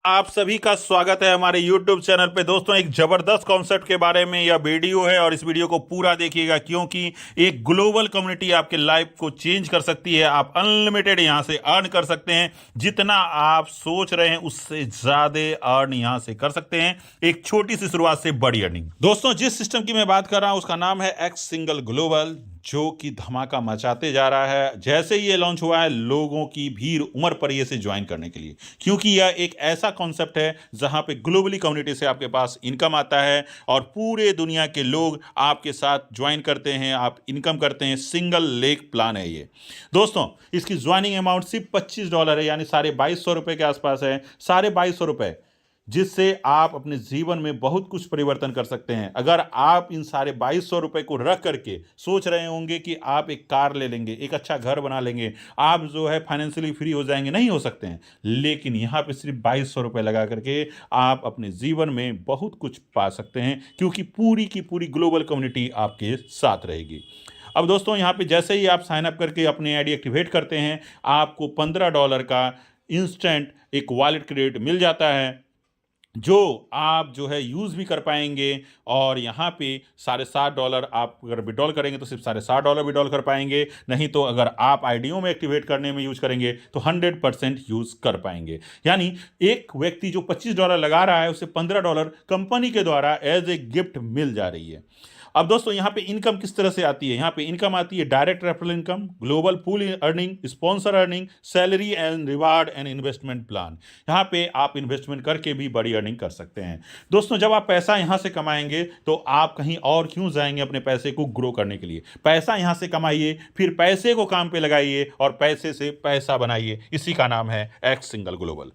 आप सभी का स्वागत है हमारे YouTube चैनल पे। दोस्तों, एक जबरदस्त कॉन्सेप्ट के बारे में यह वीडियो है और इस वीडियो को पूरा देखिएगा, क्योंकि एक ग्लोबल कम्युनिटी आपके लाइफ को चेंज कर सकती है। आप अनलिमिटेड यहां से अर्न कर सकते हैं, जितना आप सोच रहे हैं उससे ज्यादा अर्न यहां से कर सकते हैं। एक छोटी सी शुरुआत से बड़ी अर्निंग। दोस्तों, जिस सिस्टम की मैं बात कर रहा हूं उसका नाम है एक्स सिंगल ग्लोबल, जो कि धमाका मचाते जा रहा है। जैसे ही ये लॉन्च हुआ है, लोगों की भीड़ उमड़ पड़ी है इसे ज्वाइन करने के लिए, क्योंकि यह एक ऐसा कॉन्सेप्ट है जहां पे ग्लोबली कम्युनिटी से आपके पास इनकम आता है और पूरे दुनिया के लोग आपके साथ ज्वाइन करते हैं, आप इनकम करते हैं। सिंगल लेग प्लान है ये। दोस्तों, इसकी ज्वाइनिंग अमाउंट सिर्फ $25 है, यानी ₹2250 के आसपास है। ₹2250, जिससे आप अपने जीवन में बहुत कुछ परिवर्तन कर सकते हैं। अगर आप इन ₹2200 को रख करके सोच रहे होंगे कि आप एक कार ले लेंगे, एक अच्छा घर बना लेंगे, आप जो है फाइनेंशियली फ्री हो जाएंगे, नहीं हो सकते हैं। लेकिन यहाँ पे सिर्फ ₹2200 लगा करके आप अपने जीवन में बहुत कुछ पा सकते हैं, क्योंकि पूरी की पूरी ग्लोबल कम्युनिटी आपके साथ रहेगी। अब दोस्तों, यहाँ पे जैसे ही आप साइन अप करके अपनी आईडी एक्टिवेट करते हैं, आपको $15 का इंस्टेंट एक वॉलेट क्रेडिट मिल जाता है, जो आप जो है यूज़ भी कर पाएंगे। और यहाँ पे $60 आप अगर विड्रॉल करेंगे तो सिर्फ $60 विड्रॉल कर पाएंगे, नहीं तो अगर आप आईडियो में एक्टिवेट करने में यूज करेंगे तो 100% यूज कर पाएंगे। यानी एक व्यक्ति जो $25 लगा रहा है, उसे $15 कंपनी के द्वारा एज ए गिफ्ट मिल जा रही है। अब दोस्तों, यहाँ पे इनकम किस तरह से आती है? यहाँ पे इनकम आती है direct referral income, global pool earning, sponsor earning, salary and reward and investment plan. यहाँ पे आप इन्वेस्टमेंट करके भी बड़ी अर्निंग कर सकते हैं। दोस्तों, जब आप पैसा यहाँ से कमाएंगे तो आप कहीं और क्यों जाएंगे अपने पैसे को ग्रो करने के लिए? पैसा यहाँ से कमाइए, फिर पैसे को काम पे लगाइए और पैसे से पैसा बनाइए। इसी का नाम है एक्स सिंगल ग्लोबल।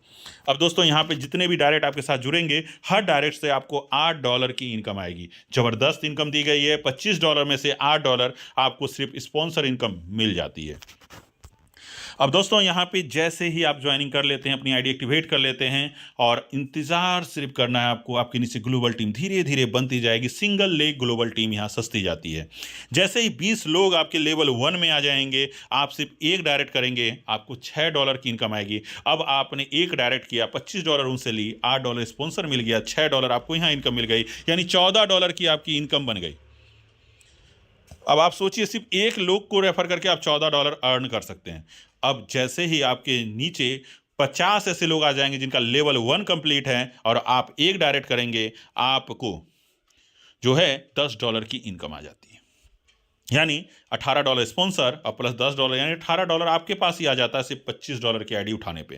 अब दोस्तों, यहाँ पे जितने भी डायरेक्ट आपके साथ जुड़ेंगे, हर डायरेक्ट से आपको $8 की इनकम आएगी। जबरदस्त इनकम दी गई है। $25 में से $8 आपको सिर्फ स्पॉन्सर इनकम मिल जाती है। अब दोस्तों, यहाँ पे जैसे ही आप ज्वाइनिंग कर लेते हैं, अपनी आईडी एक्टिवेट कर लेते हैं, और इंतजार सिर्फ करना है आपको। आपके नीचे ग्लोबल टीम धीरे धीरे बनती जाएगी। सिंगल लेग ग्लोबल टीम यहाँ सस्ती जाती है। जैसे ही 20 लोग आपके लेवल 1 में आ जाएंगे, आप सिर्फ एक डायरेक्ट करेंगे, आपको $6 की इनकम आएगी। अब आपने एक डायरेक्ट किया, $25 उनसे ली, $8 स्पॉन्सर मिल गया, $6 आपको यहाँ इनकम मिल गई, यानी $14 की आपकी इनकम बन गई। अब आप सोचिए, सिर्फ एक लोग को रेफर करके आप $14 अर्न कर सकते हैं। अब जैसे ही आपके नीचे 50 ऐसे लोग आ जाएंगे जिनका लेवल 1 कंप्लीट है और आप एक डायरेक्ट करेंगे, आपको जो है $10 की इनकम आ जाती है। यानी $18 स्पॉन्सर और प्लस $10, यानी $18 आपके पास ही आ जाता है सिर्फ $25 की आईडी उठाने पे।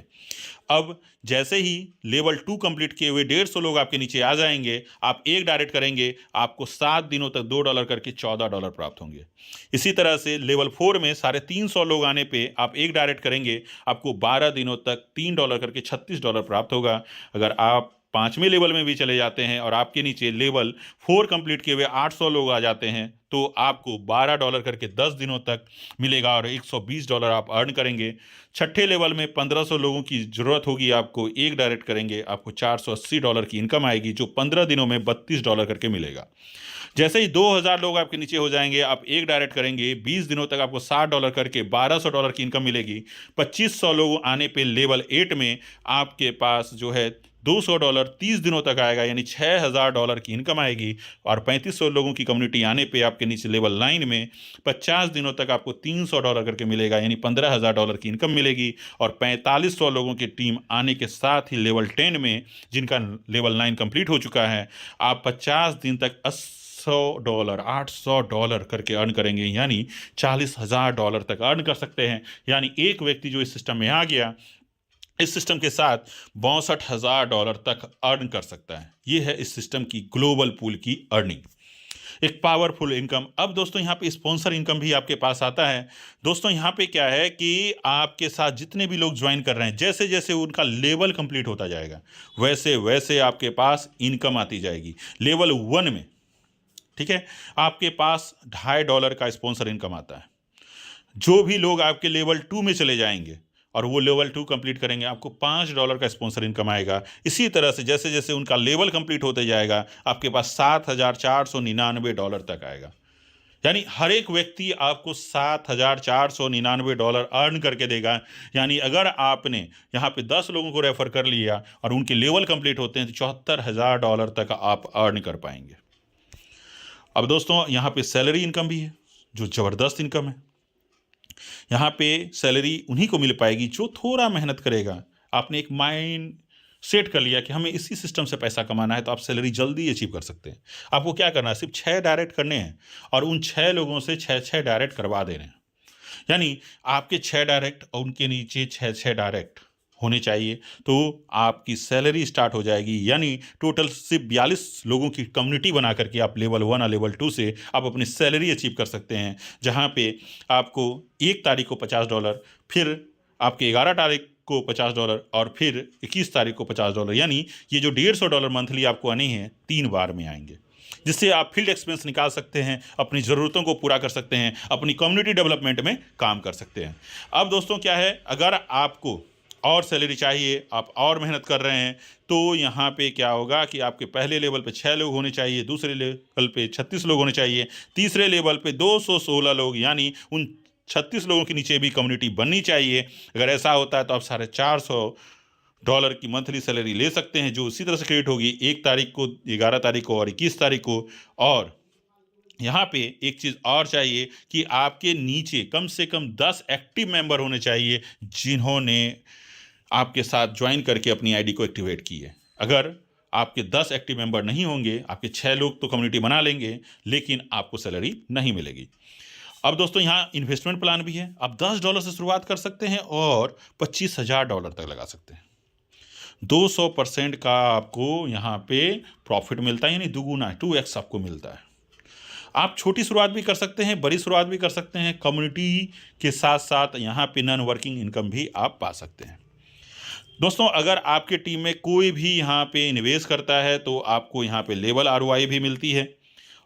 अब जैसे ही लेवल 2 कंप्लीट किए हुए 150 लोग आपके नीचे आ जाएंगे, आप एक डायरेक्ट करेंगे, आपको 7 दिनों तक $2 करके $14 प्राप्त होंगे। इसी तरह से लेवल 4 में 350 लोग आने पे आप एक डायरेक्ट करेंगे, आपको 12 दिनों तक $3 करके $36 प्राप्त होगा। अगर आप 5वें लेवल में भी चले जाते हैं और आपके नीचे लेवल 4 कंप्लीट किए हुए 800 लोग आ जाते हैं, तो आपको $12 करके 10 दिनों तक मिलेगा और $120 आप अर्न करेंगे। छठे लेवल में 1500 लोगों की ज़रूरत होगी आपको, एक डायरेक्ट करेंगे, आपको $480 की इनकम आएगी, जो 15 दिनों में $32 करके मिलेगा। जैसे ही 2000 लोग आपके नीचे हो जाएंगे, आप एक डायरेक्ट करेंगे, 20 दिनों तक आपको $60 करके $1200 की इनकम मिलेगी। 2500 लोग आने पे लेवल 8 में आपके पास जो है $200 30 दिनों तक आएगा, यानी $6000 की इनकम आएगी। और 3500 लोगों की कम्युनिटी आने पे आपके नीचे लेवल 9 में 50 दिनों तक आपको $300 करके मिलेगा, यानी $15000 की इनकम मिलेगी। और 4500 लोगों की टीम आने के साथ ही लेवल 10 में, जिनका लेवल 9 कंप्लीट हो चुका है, आप 50 दिन तक $100 $800 करके अर्न करेंगे, यानी $40000 तक अर्न कर सकते हैं। यानी एक व्यक्ति जो इस सिस्टम में आ गया, इस सिस्टम के साथ $62,000 तक अर्न कर सकता है। यह है इस सिस्टम की ग्लोबल पूल की अर्निंग, एक पावरफुल इनकम। अब दोस्तों, यहाँ पे स्पॉन्सर इनकम भी आपके पास आता है। दोस्तों, यहाँ पे क्या है कि आपके साथ जितने भी लोग ज्वाइन कर रहे हैं, जैसे जैसे उनका लेवल कंप्लीट होता जाएगा, वैसे वैसे आपके पास इनकम आती जाएगी। लेवल 1 में, ठीक है, आपके पास $2.5 का स्पॉन्सर इनकम आता है। जो भी लोग आपके लेवल 2 में चले जाएंगे और वो लेवल 2 कंप्लीट करेंगे, आपको $5 का स्पॉन्सर इनकम आएगा। इसी तरह से जैसे जैसे उनका लेवल कंप्लीट होते जाएगा, आपके पास $7499 तक आएगा। यानी हर एक व्यक्ति आपको $7,499 अर्न करके देगा। यानी अगर आपने यहाँ पे 10 लोगों को रेफर कर लिया और उनके लेवल कंप्लीट होते हैं तो $74,000 तक आप अर्न कर पाएंगे। अब दोस्तों यहाँ पे सैलरी इनकम भी है जो ज़बरदस्त इनकम है। यहाँ पे सैलरी उन्हीं को मिल पाएगी जो थोड़ा मेहनत करेगा। आपने एक माइंड सेट कर लिया कि हमें इसी सिस्टम से पैसा कमाना है, तो आप सैलरी जल्दी अचीव कर सकते हैं। आपको क्या करना है, सिर्फ 6 डायरेक्ट करने हैं और उन 6 लोगों से 6 डायरेक्ट करवा देने हैं। यानी आपके 6 डायरेक्ट और उनके नीचे 6 डायरेक्ट होने चाहिए, तो आपकी सैलरी स्टार्ट हो जाएगी। यानी टोटल सिर्फ 42 लोगों की कम्युनिटी बना करके आप लेवल 1 और लेवल 2 से आप अपनी सैलरी अचीव कर सकते हैं, जहाँ पे आपको 1 तारीख को $50, फिर आपके 11 तारीख को $50 और फिर 21 तारीख को $50। यानी ये जो $150 मंथली आपको आने हैं 3 बार में आएंगे, जिससे आप फील्ड एक्सपेंस निकाल सकते हैं, अपनी ज़रूरतों को पूरा कर सकते हैं, अपनी कम्युनिटी डेवलपमेंट में काम कर सकते हैं। अब दोस्तों क्या है, अगर आपको और सैलरी चाहिए, आप और मेहनत कर रहे हैं, तो यहाँ पे क्या होगा कि आपके पहले लेवल पे 6 लोग होने चाहिए, दूसरे लेवल पे 36 लोग होने चाहिए, तीसरे लेवल पे 216 लोग, यानी उन 36 लोगों के नीचे भी कम्युनिटी बननी चाहिए। अगर ऐसा होता है तो आप $450 की मंथली सैलरी ले सकते हैं, जो उसी तरह से क्रिएट होगी 1 तारीख को, 11 तारीख को और 21 तारीख को। और यहाँ पे एक चीज़ और चाहिए कि आपके नीचे कम से कम 10 एक्टिव मेंबर होने चाहिए जिन्होंने आपके साथ ज्वाइन करके अपनी आईडी को एक्टिवेट की है। अगर आपके 10 एक्टिव मेंबर नहीं होंगे, आपके 6 लोग तो कम्युनिटी बना लेंगे, लेकिन आपको सैलरी नहीं मिलेगी। अब दोस्तों यहाँ इन्वेस्टमेंट प्लान भी है। आप $10 से शुरुआत कर सकते हैं और $25,000 तक लगा सकते हैं। 200% का आपको यहाँ पे प्रॉफिट मिलता है, यानी दुगुना 2x आपको मिलता है। आप छोटी शुरुआत भी कर सकते हैं, बड़ी शुरुआत भी कर सकते हैं। कम्युनिटी के साथ साथ यहाँ पे नॉन वर्किंग इनकम भी आप पा सकते हैं। दोस्तों अगर आपके टीम में कोई भी यहाँ पे इन्वेस्ट करता है तो आपको यहाँ पे लेवल ROI भी मिलती है।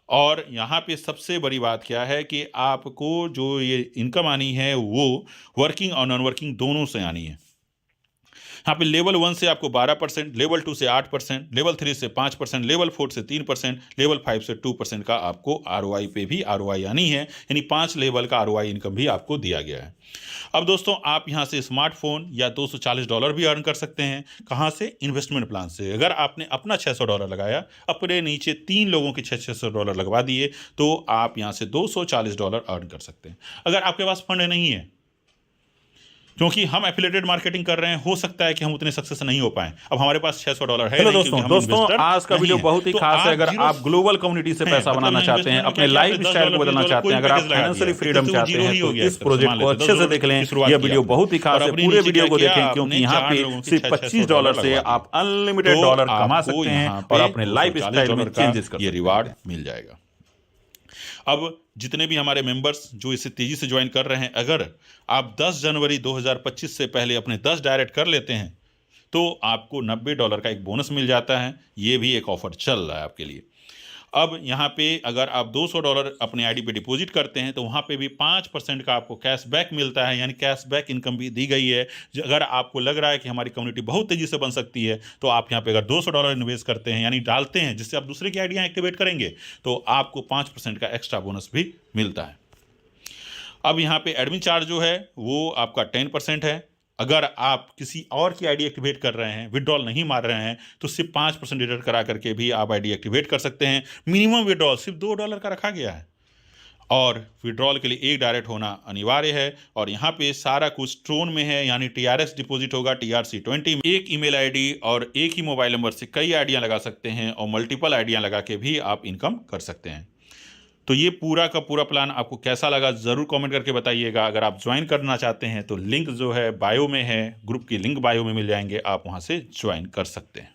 और यहाँ पे सबसे बड़ी बात क्या है कि आपको जो ये इनकम आनी है वो वर्किंग और नॉन वर्किंग दोनों से आनी है। यहाँ पे लेवल 1 से आपको 12%, लेवल 2 से 8%, लेवल 3 से 5%, लेवल 4 से 3%, लेवल 5 से 2% का आपको ROI पे भी ROI आनी है, यानी 5 लेवल का ROI इनकम भी आपको दिया गया है। अब दोस्तों आप यहाँ से स्मार्टफोन या $240 भी अर्न कर सकते हैं। कहाँ से? इन्वेस्टमेंट प्लान से। अगर आपने अपना $600 लगाया, अपने नीचे 3 लोगों के $600 लगवा दिए, तो आप यहाँ से $240 अर्न कर सकते हैं। अगर आपके पास फंड नहीं है, क्योंकि हम एफिलिएटेड मार्केटिंग कर रहे हैं, हो सकता है कि हम उतने सक्सेस नहीं हो पाए। अब हमारे पास $600 है नहीं, क्योंकि हम दोस्तों आज का वीडियो बहुत ही खास है। अगर आप ग्लोबल कम्युनिटी से पैसा बनाना चाहते हैं, अपने लाइफ स्टाइल को बदलना चाहते हैं, अगर आप फाइनेंशियली फ्रीडम चाहते हैं, तो इस प्रोजेक्ट को अच्छे से देख लें। यह वीडियो बहुत ही खास है, पूरे वीडियो को देखें, क्योंकि यहाँ पे सिर्फ $25 से आप अनलिमिटेड डॉलर कमा सकते हैं और अपने लाइफ स्टाइल में चेंजेस कर सकते हैं। ये रिवार्ड मिल जाएगा। अब जितने भी हमारे मेंबर्स जो इसे तेजी से ज्वाइन कर रहे हैं, अगर आप 10 जनवरी 2025 से पहले अपने 10 डायरेक्ट कर लेते हैं तो आपको $90 का एक बोनस मिल जाता है। ये भी एक ऑफर चल रहा है आपके लिए। अब यहाँ पे अगर आप $200 अपने आईडी पे डिपॉजिट करते हैं तो वहाँ पे भी 5% का आपको कैशबैक मिलता है, यानी कैशबैक इनकम भी दी गई है। अगर आपको लग रहा है कि हमारी कम्युनिटी बहुत तेज़ी से बन सकती है, तो आप यहाँ पे अगर $200 इन्वेस्ट करते हैं, यानी डालते हैं, जिससे आप दूसरे की आईडियाँ एक्टिवेट करेंगे, तो आपको 5% का एक्स्ट्रा बोनस भी मिलता है। अब यहाँ पे एडमिन चार्ज जो है वो आपका 10% है। अगर आप किसी और की आईडी एक्टिवेट कर रहे हैं, विड्रॉल नहीं मार रहे हैं, तो सिर्फ 5% डिडक्ट करा करके भी आप आईडी एक्टिवेट कर सकते हैं। मिनिमम विड्रॉल सिर्फ $2 का रखा गया है और विड्रॉल के लिए 1 डायरेक्ट होना अनिवार्य है। और यहाँ पे सारा कुछ ट्रोन में है, यानी TRX डिपॉजिट होगा TRC20 में। एक ईमेल आईडी और एक ही मोबाइल नंबर से कई आईडियाँ लगा सकते हैं और मल्टीपल आईडियाँ लगा के भी आप इनकम कर सकते हैं। तो ये पूरा का पूरा प्लान आपको कैसा लगा ज़रूर कमेंट करके बताइएगा। अगर आप ज्वाइन करना चाहते हैं तो लिंक जो है बायो में है, ग्रुप की लिंक बायो में मिल जाएंगे, आप वहाँ से ज्वाइन कर सकते हैं।